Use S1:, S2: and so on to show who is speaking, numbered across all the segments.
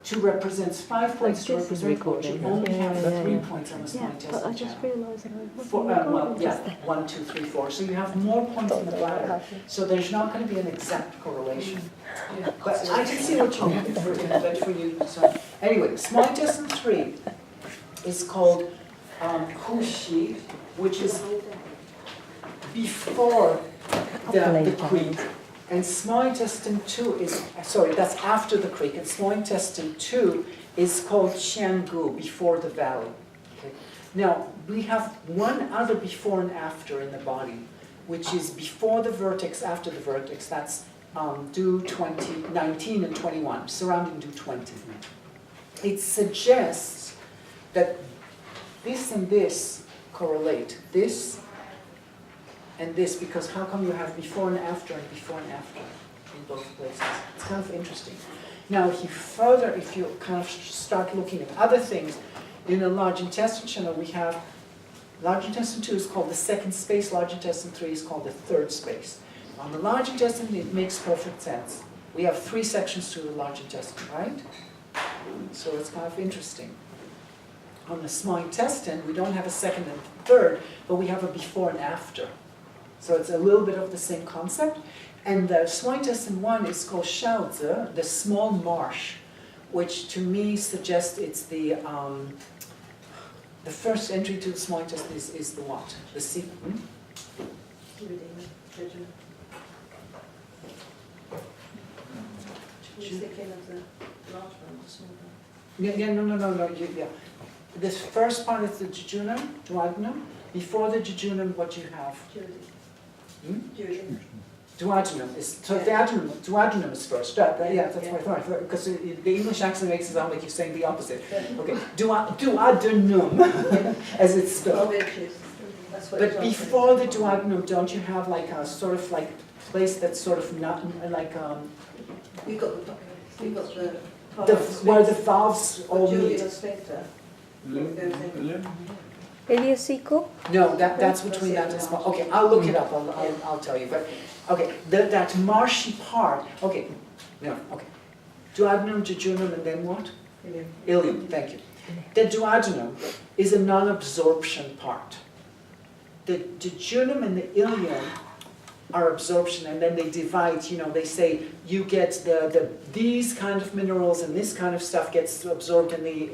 S1: 2 represents 5 points, to represent what you only have 3 points on the small
S2: But I
S1: intestine
S2: just
S1: channel.
S2: realised that I was
S1: Well, yeah, 1, 2, 3, 4. So you have more points in the bladder. So there's not going to be an exact correlation. But I can see what you mean for you. So anyway, small intestine 3 is called Hushi, which is before the creek. And small intestine 2 is, sorry, that's after the creek. And small intestine 2 is called Qiangu, before the valley. Okay. Now, we have one other before and after in the body, which is before the vertex, after the vertex. That's do 20, 19 and 21, surrounding do 20. It suggests that this and this correlate. This and this, because how come you have before and after in both places? It's kind of interesting. Now, if you kind of start looking at other things, in the large intestine channel we have, large intestine 2 is called the second space, large intestine 3 is called the third space. On the large intestine, it makes perfect sense. We have 3 sections to the large intestine, right? So it's kind of interesting. On the small intestine, we don't have a second and third, but we have a before and after. So it's a little bit of the same concept. And the small intestine 1 is called Shaozi, the small marsh, which to me suggests it's the first entry to the small intestine is the what? The sequence. No. Yeah. This first part is the duodenum. Before the jejunum, what you have? Duodenum is, so the duodenum is first. Yeah, that's what I thought. Because the English accent makes it sound like you're saying the opposite. Okay, duodenum, as it's spelled. But before the duodenum, don't you have like a sort of like place that's sort of not like
S3: You've got
S1: where the valves all meet.
S2: Ileocecal?
S1: No, that's between that and small. Okay, I'll look it up. I'll tell you. But okay, that marshy part. Okay, no. Okay, duodenum, jejunum, and then what? Ileum. Thank you. The duodenum is a non-absorption part. The jejunum and the ileum are absorption, and then they divide. You know, they say you get these kind of minerals and this kind of stuff gets absorbed in the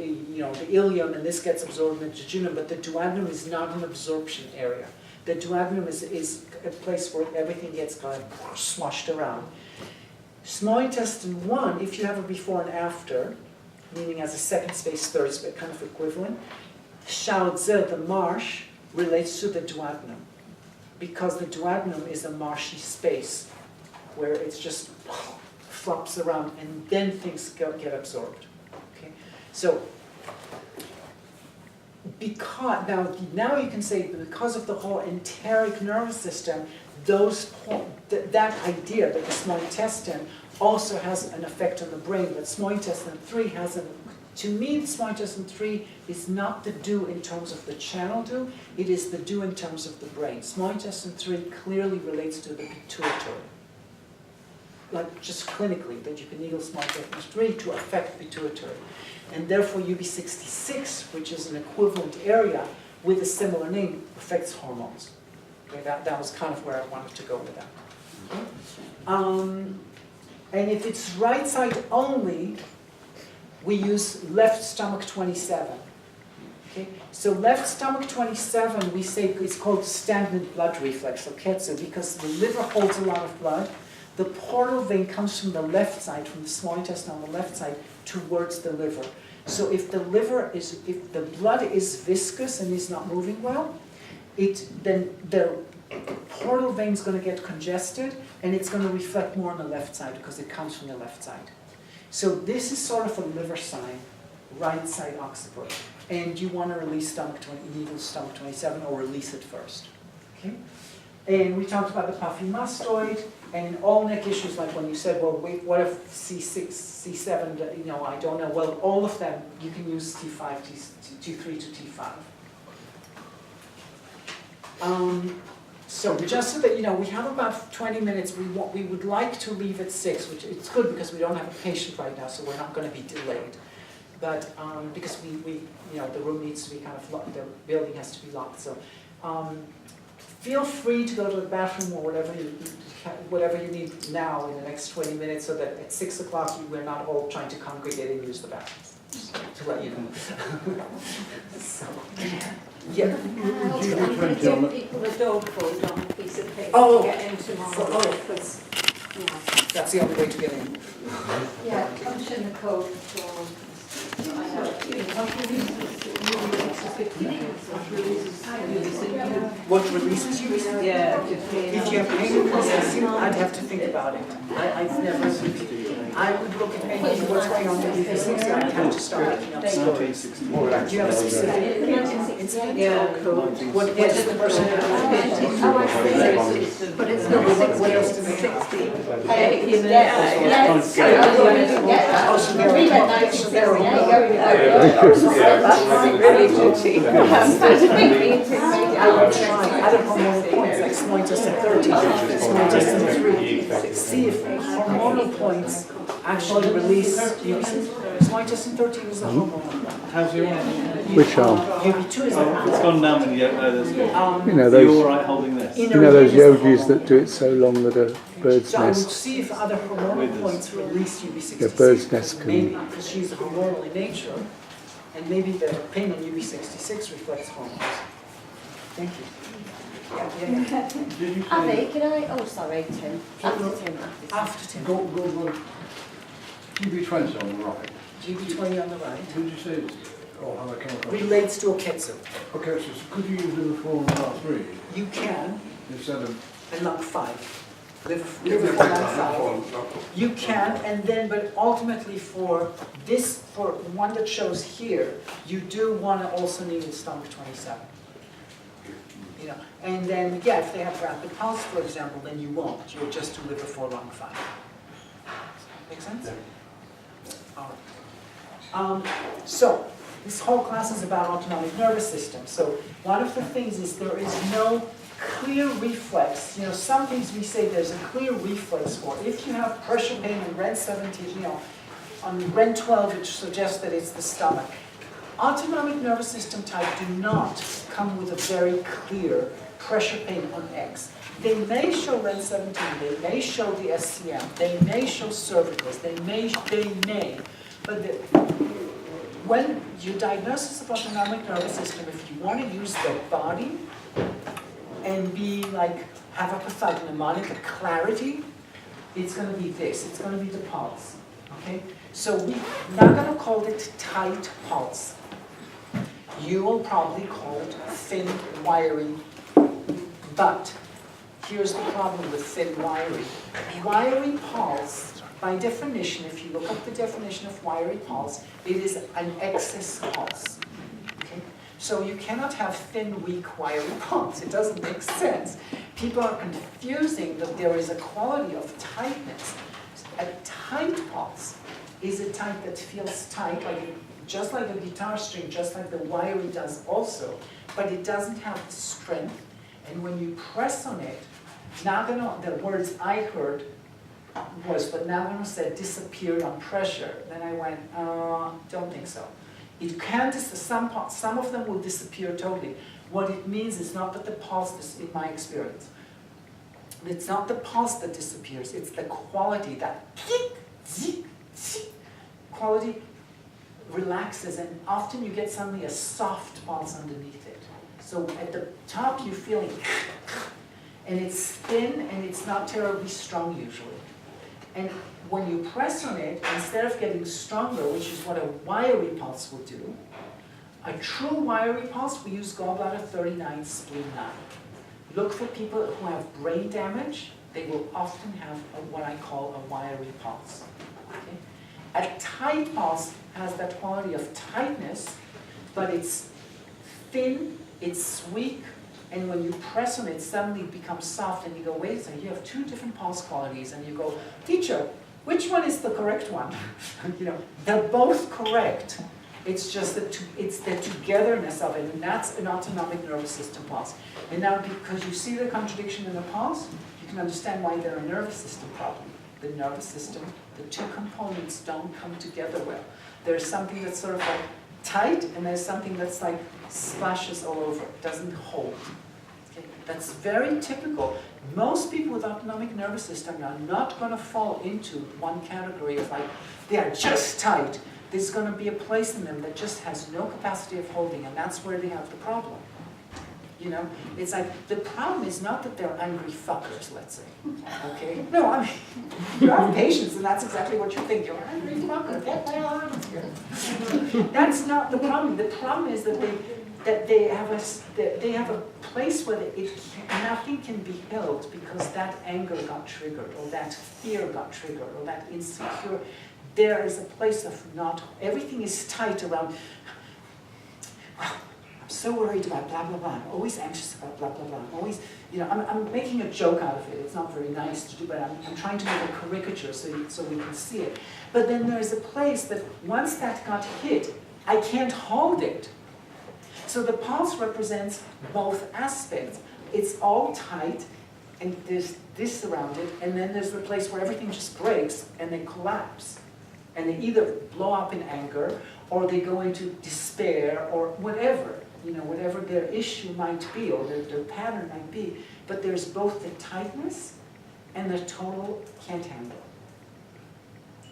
S1: the ileum, and this gets absorbed in the jejunum. But the duodenum is not an absorption area. The duodenum is a place where everything gets kind of swashed around. Small intestine 1, if you have a before and after, meaning as a second space, third space, kind of equivalent, Shaozi, the marsh, relates to the duodenum, because the duodenum is a marshy space where it's just flops around and then things get absorbed. Okay, so because now you can say because of the whole enteric nervous system, that idea that the small intestine also has an effect on the brain, but small intestine 3 has an. To me, the small intestine 3 is not the do in terms of the channel do, it is the do in terms of the brain. Small intestine 3 clearly relates to the pituitary. Like just clinically, that you can needle small intestine 3 to affect pituitary. And therefore UB66, which is an equivalent area with a similar name, affects hormones. Okay, that was kind of where I wanted to go with that. Okay. And if it's right side only, we use left stomach 27. Okay? So left stomach 27, we say it's called stagnant blood reflex, or ketsu, because the liver holds a lot of blood. The portal vein comes from the left side, from the small intestine on the left side, towards the liver. So if the blood is viscous and is not moving well, then the portal vein is going to get congested, and it's going to reflect more on the left side because it comes from the left side. So this is sort of a liver sign, right side occiput. And you want to release needle stomach 27 or release it first. Okay? And we talked about the puffy mastoid, and in all neck issues, like when you said, well, wait, what if C6, C7, I don't know. Well, all of them, you can use T5, T3 to T5. So just so that you know, we have about 20 minutes. We would like to leave at 6, which it's good because we don't have a patient right now, so we're not going to be delayed. But because we the room needs to be kind of locked, the building has to be locked. So feel free to go to the bathroom or whatever you need now in the next 20 minutes, so that at 6 o'clock we're not all trying to congregate and use the bathroom. Just to let you know. So, yeah.
S3: I'm going to give people a dog food on a piece of paper
S1: Oh.
S3: to get in tomorrow. Because,
S1: That's the only way to get in.
S3: yeah, punch in the code for.
S1: What releases you?
S3: Yeah.
S1: If you have pain in processing, I'd have to think about it. I've never, I would look at maybe what's going on with the things that I'd have to start looking up stories. Do you have a specific incident?
S3: Yeah.
S1: What does the person have?
S3: But it's not
S1: What else do they have? Oh, so they're I would try other hormonal points like small intestine 13, small intestine 3. See if hormonal points actually release UB6. Small intestine 13 is a hormonal.
S4: How's your
S2: Which arm?
S1: UB2 is a
S4: It's gone numb and yet that's good.
S2: You know
S4: Are
S2: those.
S4: you alright holding this?
S2: You know those yogis that do it so long that a bird's
S1: So I would
S2: nest.
S1: see if other hormonal points release UB66.
S2: Yeah, bird's nest can-
S1: Maybe because she's hormonal in nature, and maybe the pain in UB66 reflects hormones. Thank you. Yeah.
S4: Did you say
S5: Abby, can I? Oh, sorry, Tim. After Tim.
S1: After Tim.
S6: Go. GB20 on the right.
S1: GB20 on the right
S6: Did you say, oh, how I come across?
S1: relates to Oketsu.
S6: Okay, so could you use liver 4 and lung 3
S1: You can,
S6: instead of?
S1: and lung 5. Liver for lung 5. You can, and then, but ultimately for this, for one that shows here, you do want to also need a stomach 27. You know, and then, yeah, if they have rapid pulse, for example, then you won't. You'll just do liver 4, lung 5. Make sense? All right. So, this whole class is about autonomic nervous system. So, one of the things is there is no clear reflex. You know, some things we say there's a clear reflex for. If you have pressure pain in REN 17, you know, on REN 12, which suggests that it's the stomach. Autonomic nervous system type do not come with a very clear pressure pain on X. They may show REN 17, they may show the SCM, they may show cervicals, they may, but when you diagnosis of autonomic nervous system, if you want to use the body and be like, have a pathognomonic, a clarity, it's going to be this, it's going to be the pulse, okay? So we're not going to call it tight pulse. You will probably call it thin, wiry, but here's the problem with thin, wiry. Wiry pulse, by definition, if you look up the definition of wiry pulse, it is an excess pulse. Okay? So you cannot have thin, weak, wiry pulse. It doesn't make sense. People are confusing that there is a quality of tightness. A tight pulse is a type that feels tight, just like a guitar string, just like the wiry does also, but it doesn't have the strength. And when you press on it, Nagano, the words I heard was, but Nagano said disappeared on pressure. Then I went, don't think so. It can, some of them will disappear totally. What it means is not that the pulse, in my experience, it's not the pulse that disappears, it's the quality, that quality relaxes, and often you get suddenly a soft pulse underneath it. So at the top you're feeling, and it's thin and it's not terribly strong usually. And when you press on it, instead of getting stronger, which is what a wiry pulse will do, a true wiry pulse, we use gallbladder 39, spleen 9. Look for people who have brain damage, they will often have what I call a wiry pulse. Okay? A tight pulse has that quality of tightness, but it's thin, it's weak, and when you press on it, suddenly it becomes soft, and you go, wait a second, you have two different pulse qualities, and you go, teacher, which one is the correct one? You know, they're both correct, It's just it's the togetherness of it, and that's an autonomic nervous system pulse. And now, because you see the contradiction in the pulse, you can understand why they're a nervous system problem. The nervous system, the two components don't come together well. There's something that's sort of like tight, and there's something that's like splashes all over, it doesn't hold. Okay? That's very typical. Most people with autonomic nervous system are not going to fall into one category of like, they are just tight. There's going to be a place in them that just has no capacity of holding, and that's where they have the problem. You know, it's like, the problem is not that they're angry fuckers, let's say, okay? No, I mean, you have patience, and that's exactly what you think. You're an angry fucker, get the hell out of here. That's not the problem. The problem is that they have a place where nothing can be held because that anger got triggered, or that fear got triggered, or that insecure. There is a place of not, everything is tight around, so worried about blah, blah, blah. I'm always anxious about blah, blah, blah. I'm always, you know, I'm making a joke out of it. It's not very nice to do, but I'm trying to make a caricature so we can see it. But then there's a place that once that got hit, I can't hold it. So the pulse represents both aspects. It's all tight, and there's this around it, and then there's the place where everything just breaks, and they collapse. And they either blow up in anger, or they go into despair, or whatever. You know, whatever their issue might be, or their pattern might be, but there's both the tightness and the total can't handle.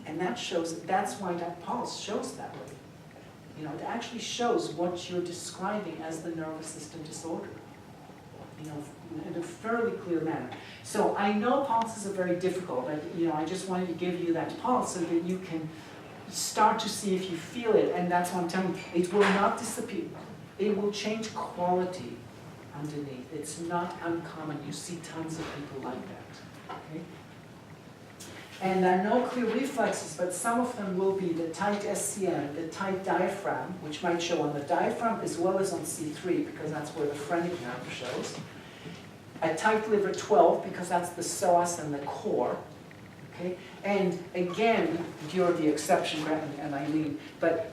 S1: And that shows, that's why that pulse shows that way. You know, it actually shows what you're describing as the nervous system disorder. You know, in a fairly clear manner. So I know pulses are very difficult. I just wanted to give you that pulse so that you can start to see if you feel it, and that's what I'm telling you. It will not disappear. It will change quality underneath. It's not uncommon. You see tons of people like that. Okay? And there are no clear reflexes, but some of them will be the tight SCM, the tight diaphragm, which might show on the diaphragm as well as on C3, because that's where the phrenic nerve shows. A tight liver 12, because that's the psoas and the core. Okay? And again, you're the exception, Grant and Eileen, but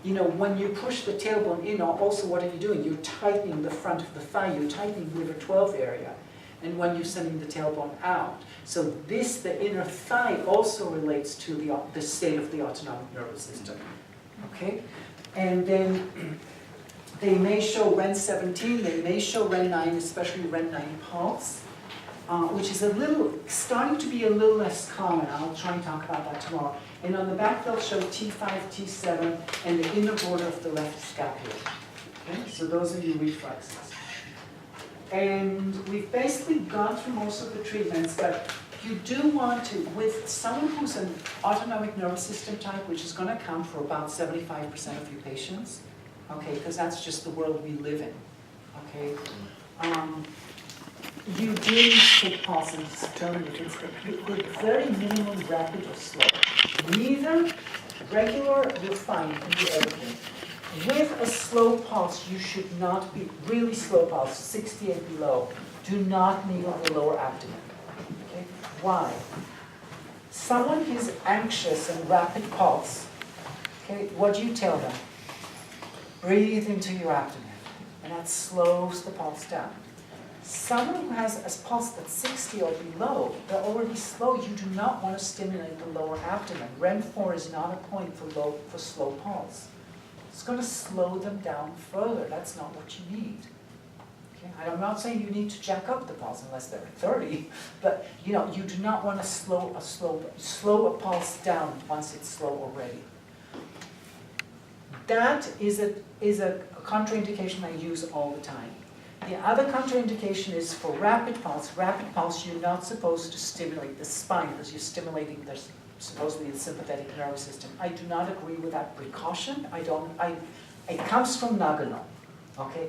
S1: you know, when you push the tailbone in, also what are you doing? You're tightening the front of the thigh, you're tightening the liver 12 area, and when you're sending the tailbone out. So this, the inner thigh, also relates to the state of the autonomic nervous system. Okay? And then they may show REN 17, they may show REN 9, especially REN 9 pulse. Which is starting to be a little less common. I'll try and talk about that tomorrow. And on the back they'll show T5, T7, and the inner border of the left scapula. Okay? So those are your reflexes. And we've basically gone through most of the treatments, but you do want to, with someone who's an autonomic nervous system type, which is going to account for about 75% of your patients, okay, because that's just the world we live in, okay? You do need to take pulse and determine if it's the very minimum rapid or slow. Neither regular, you're fine, you can do everything. With a slow pulse, you should not be, really slow pulse, 60 and below, do not needle the lower abdomen. Okay? Why? Someone who's anxious and rapid pulse, okay, what do you tell them? Breathe into your abdomen, and that slows the pulse down. Someone who has a pulse that's 60 or below, they're already slow. You do not want to stimulate the lower abdomen. REM 4 is not a point for slow pulse. It's going to slow them down further. That's not what you need. Okay? I'm not saying you need to jack up the pulse unless they're 30, but you know, you do not want to slow a pulse down once it's slow already. That is a contraindication I use all the time. The other contraindication is for rapid pulse. Rapid pulse, you're not supposed to stimulate the spine because you're stimulating supposedly the sympathetic nervous system. I do not agree with that precaution. It comes from Nagano. Okay?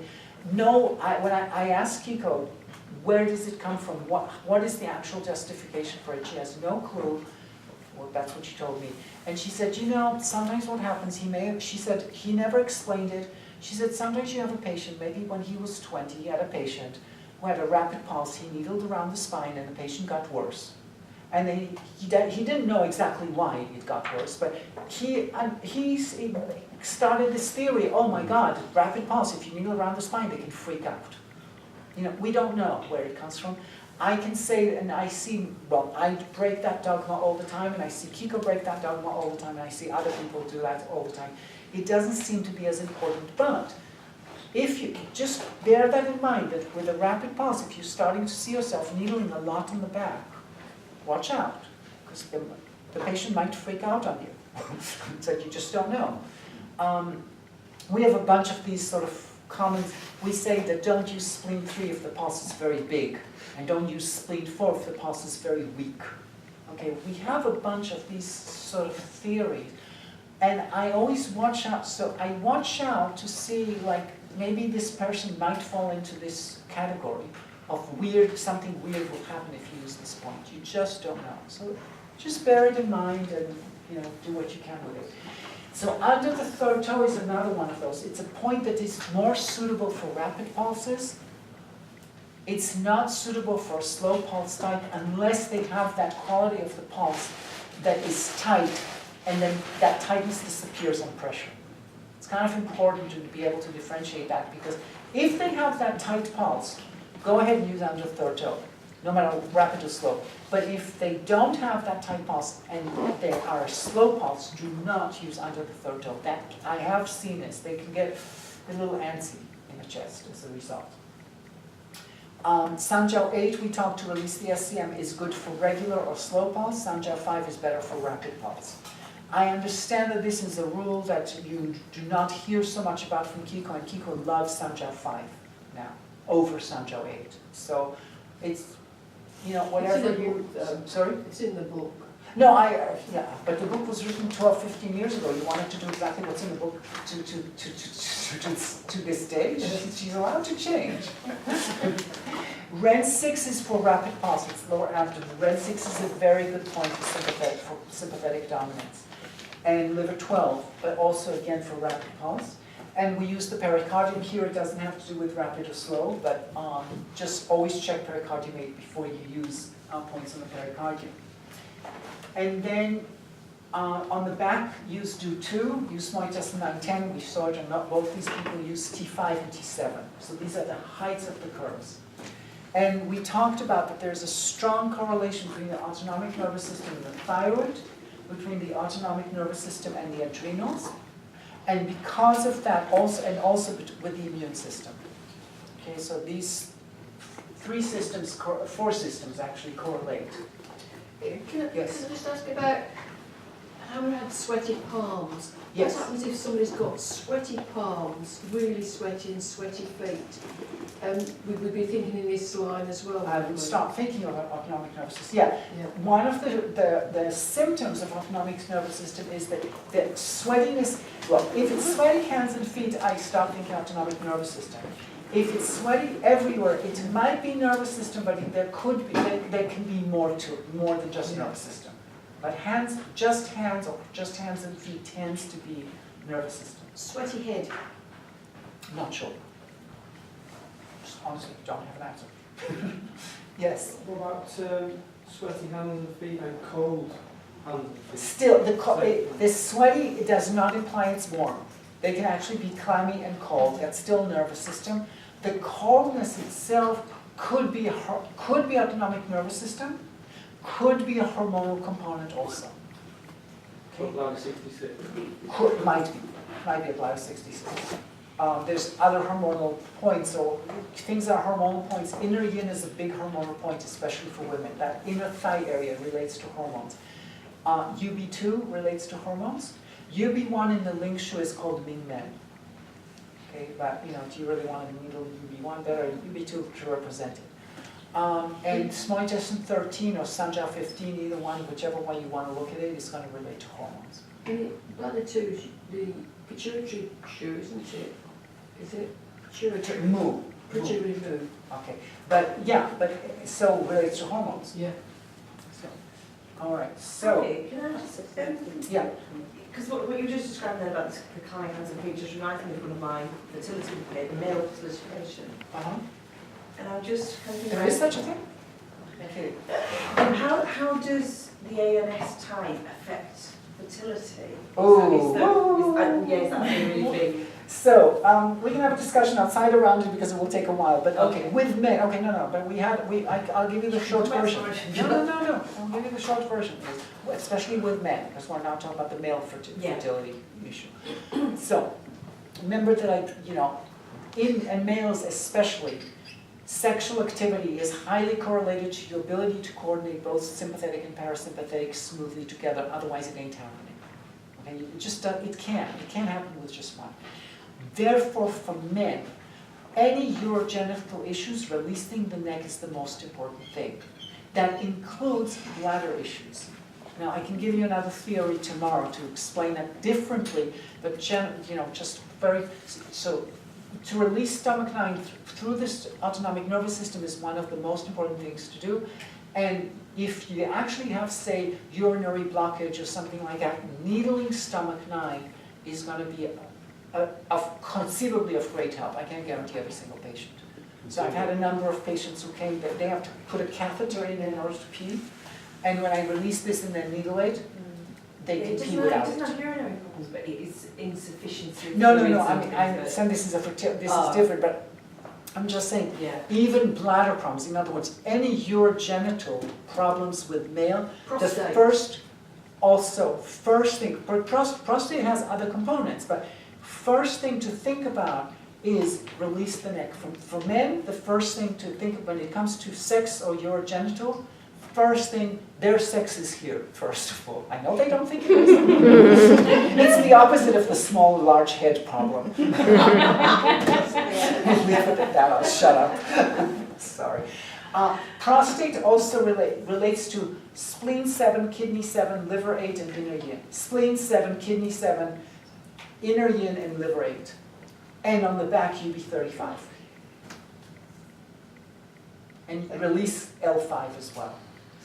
S1: No, when I asked Kiiko, where does it come from? What is the actual justification for it? She has no clue. Well, that's what she told me. And she said, you know, sometimes what happens, she said, he never explained it. She said, sometimes you have a patient, maybe when he was 20, he had a patient who had a rapid pulse, he needled around the spine and the patient got worse. And then he didn't know exactly why it got worse, but he started this theory, oh my God, rapid pulse, if you needle around the spine, they can freak out. You know, we don't know where it comes from. I can say, and I see, well, I break that dogma all the time, and I see Kiiko break that dogma all the time, and I see other people do that all the time. It doesn't seem to be as important, but if you just bear that in mind, that with a rapid pulse, if you're starting to see yourself needling a lot in the back, watch out, because the patient might freak out on you. So you just don't know. We have a bunch of these sort of common, we say that don't use spleen 3 if the pulse is very big, and don't use spleen 4 if the pulse is very weak. Okay, we have a bunch of these sort of theories, and I always watch out, so I watch out to see, like, maybe this person might fall into this category of something weird will happen if you use this point. You just don't know. So just bear it in mind and, you know, do what you can with it. So under the third toe is another one of those. It's a point that is more suitable for rapid pulses. It's not suitable for a slow pulse type unless they have that quality of the pulse that is tight, and then that tightness disappears on pressure. It's kind of important to be able to differentiate that, because if they have that tight pulse, go ahead and use under the third toe, no matter rapid or slow. But if they don't have that tight pulse and they are a slow pulse, do not use under the third toe. That, I have seen this. They can get a little antsy in the chest as a result. Sanjiao 8, we talked to release the SCM, is good for regular or slow pulse. Sanjiao 5 is better for rapid pulse. I understand that this is a rule that you do not hear so much about from Kiiko, and Kiiko loves Sanjiao 5 now, over Sanjiao 8. So it's, you know, whatever you, sorry?
S5: It's in the book.
S1: No, yeah, but the book was written 12, 15 years ago. You wanted to do exactly what's in the book to this day. She's allowed to change. REN 6 is for rapid pulse, it's lower abdomen. REN 6 is a very good point for sympathetic dominance. And liver 12, but also again for rapid pulse. And we use the pericardium here. It doesn't have to do with rapid or slow, but just always check pericardium before you use points on the pericardium. And then on the back, use DO2, use small intestine 9-10. We saw it on both these people use T5 and T7. So these are the heights of the curves. And we talked about that there's a strong correlation between the autonomic nervous system and the thyroid, between the autonomic nervous system and the adrenals, and because of that, also with the immune system. Okay, so these four systems actually correlate.
S5: Can I
S1: Yes.
S5: just ask about how had sweaty palms?
S1: Yes.
S5: What happens if somebody's got sweaty palms, really sweaty and sweaty feet? We would be thinking in this line as well.
S1: I would start thinking about autonomic nervous system. Yeah.
S5: Yeah.
S1: One of the symptoms of autonomic nervous system is that the sweatiness, well, if it's sweaty hands and feet, I start thinking autonomic nervous system. If it's sweaty everywhere, it might be nervous system, but there can be more to it, more than just nervous system. But just hands and feet tends to be nervous system.
S5: Sweaty head.
S1: Not sure. Just honestly don't have an answer. Yes.
S7: What about sweaty hands and feet and cold hands and feet?
S1: Still, the sweaty, it does not imply it's warm. They can actually be clammy and cold. That's still nervous system. The coldness itself could be autonomic nervous system, could be a hormonal component also.
S7: What about 66?
S1: Might be a Blau 66. There's other hormonal points, so things that are hormonal points. Inner yin is a big hormonal point, especially for women. That inner thigh area relates to hormones. UB2 relates to hormones. UB1 in the Ling Shu is called Ming Men. Okay, but do you really want to needle UB1 better? UB2 to represent it. And small intestine 13 or Sanjiao 15, either one, whichever one you want to look at it, is going to relate to hormones.
S5: Bladder 2 is the pituitary shu, isn't it? Is it? Pituitary
S1: Moo.
S5: Pituitary moo.
S1: Okay, but so relates to hormones.
S5: Yeah.
S1: So, all right. So
S3: Okay, can I just
S1: yeah.
S3: because what you just described there about the kind hands and feet just reminds me of one of my fertility the male fertility patient.
S1: Uh-huh.
S3: And I'm just kind of
S1: There is such a thing? Okay.
S3: And how does the ANS type affect fertility?
S1: Oh.
S3: Is that really big?
S1: So, we can have a discussion outside around it because it will take a while, but okay, with men, okay, no, but I'll give you the short version. No, I'll give you the short version, especially with men, because we're now talking about the male fertility issue. So, remember that in males especially, sexual activity is highly correlated to your ability to coordinate both sympathetic and parasympathetic smoothly together, otherwise it ain't happening. Okay, it can't happen with just one. Therefore, for men, any urogenital issues, releasing the neck is the most important thing. That includes bladder issues. Now, I can give you another theory tomorrow to explain that differently, but so to release stomach 9 through this autonomic nervous system is one of the most important things to do. And if you actually have, say, urinary blockage or something like that, needling stomach 9 is going to be conceivably of great help. I can't guarantee every single patient. So I've had a number of patients who came that they have to put a catheter in order to pee, and when I release this and then needle it, they can pee without it.
S3: It doesn't have urinary problems, but it is insufficiency.
S1: No. I'm saying this is different, but I'm just saying, even bladder problems. In other words, any urogenital problems with male,
S5: Prostate.
S1: the first thing, prostate has other components, but first thing to think about is release the neck. For men, the first thing to think of when it comes to sex or urogenital, first thing, their sex is here, first of all. I know they don't think it is. It's the opposite of the small, large head problem. Leave it at that, I'll shut up. Sorry. Prostate also relates to spleen 7, kidney 7, liver 8, and inner yin. Spleen 7, kidney 7, inner yin, and liver 8. And on the back, UB35. And release L5 as well.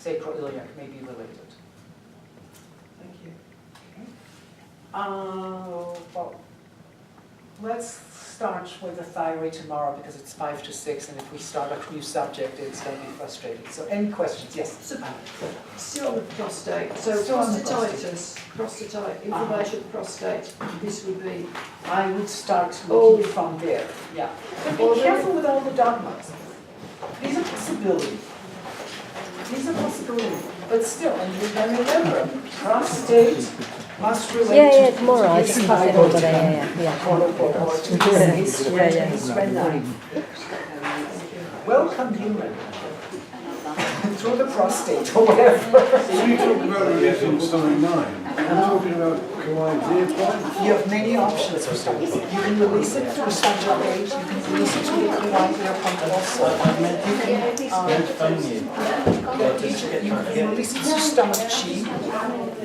S1: Sacroiliac may be related.
S3: Thank you.
S1: Well, let's start with the thyroid tomorrow because it's 5 to 6, and if we start a new subject, it's going to be frustrating. So, any questions? Yes.
S5: Still on the prostate. So
S1: Still on the
S5: prostatitis, inflammation of the prostate. This would be.
S1: I would start looking from there. Yeah. But be careful with all the dogmas. These are possibilities. But still, and remember, prostate must relate to
S8: tomorrow. I just pass it over there,
S1: Welcome, human. Through the prostate or whatever.
S6: So you talking about releasing stomach 9. I'm talking about Kawaii's ear point.
S1: You have many options for stomach. You can release it through stomach 8. You can release it through the Kawai ear pump also. You can release it through stomach chi.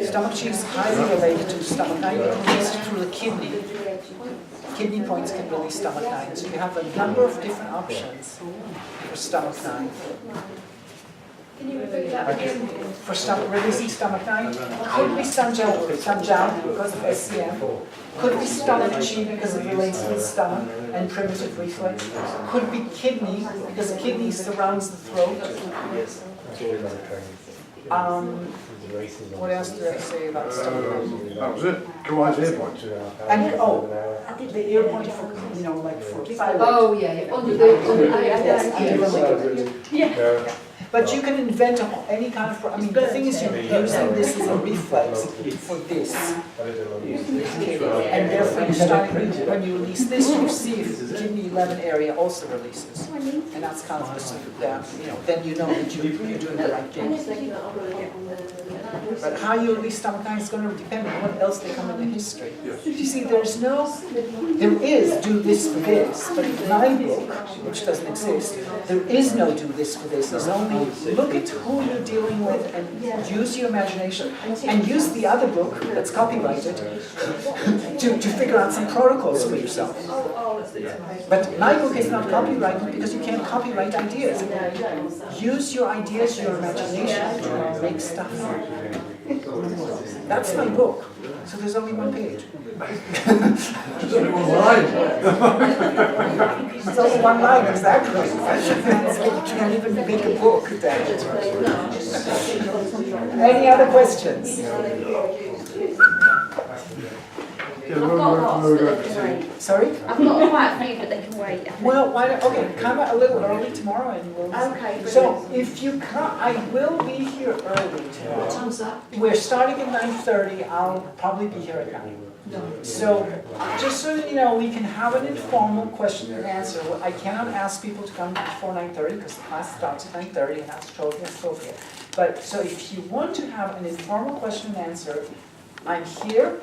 S1: Stomach chi is highly related to stomach 9. You can release it through the kidney. Kidney points can release stomach 9. So you have a number of different options for stomach 9.
S5: Can you repeat that again?
S1: For releasing stomach 9, could be Sanjiao because of SCM, could be stomach chi because it relates with stomach and primitive reflex, could be kidney because kidney surrounds the throat. What else did I say about stomach 9?
S6: That was it. Kawaii's ear point.
S1: And the ear point for like for thyroid.
S5: Oh yeah. Under the
S1: Yeah. But you can invent any kind of, the thing is you're using this as a reflex for this. And therefore when you release this, you see if the kidney 11 area also releases. And that's kind of then you know that you're doing the right thing. But how you release stomach 9 is going to depend on what else they come in the history. You see, there is do this for this, but in my book, which doesn't exist, there is no do this for this. There's only look at who you're dealing with and use your imagination and use the other book that's copyrighted to figure out some protocols for yourself. But my book is not copyrighted because you can't copyright ideas. Use your ideas, your imagination to make stuff. That's my book. So there's only one page.
S6: There's only one line.
S1: It's only one line, exactly. You can't even make a book then. Any other questions?
S6: Yeah, where we're going to.
S1: Sorry?
S8: I've got quite a few, but they can wait.
S1: Well, why don't, okay, come a little early tomorrow and we'll.
S3: Okay,
S1: So if you come, I will be here early tomorrow.
S5: Time's up.
S1: We're starting at 9:30, I'll probably be here at 9. So, just so you know, we can have an informal question and answer. I cannot ask people to come before 9:30 because the class starts at 9:30 and that's totally appropriate. But, so if you want to have an informal question and answer, I'm here.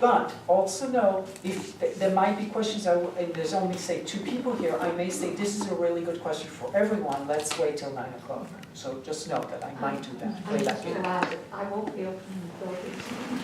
S1: But also know, if there might be questions, and there's only, say, 2 people here, I may say, this is a really good question for everyone, let's wait till 9 o'clock. So just know that I might do that, play that game.
S5: I won't be open.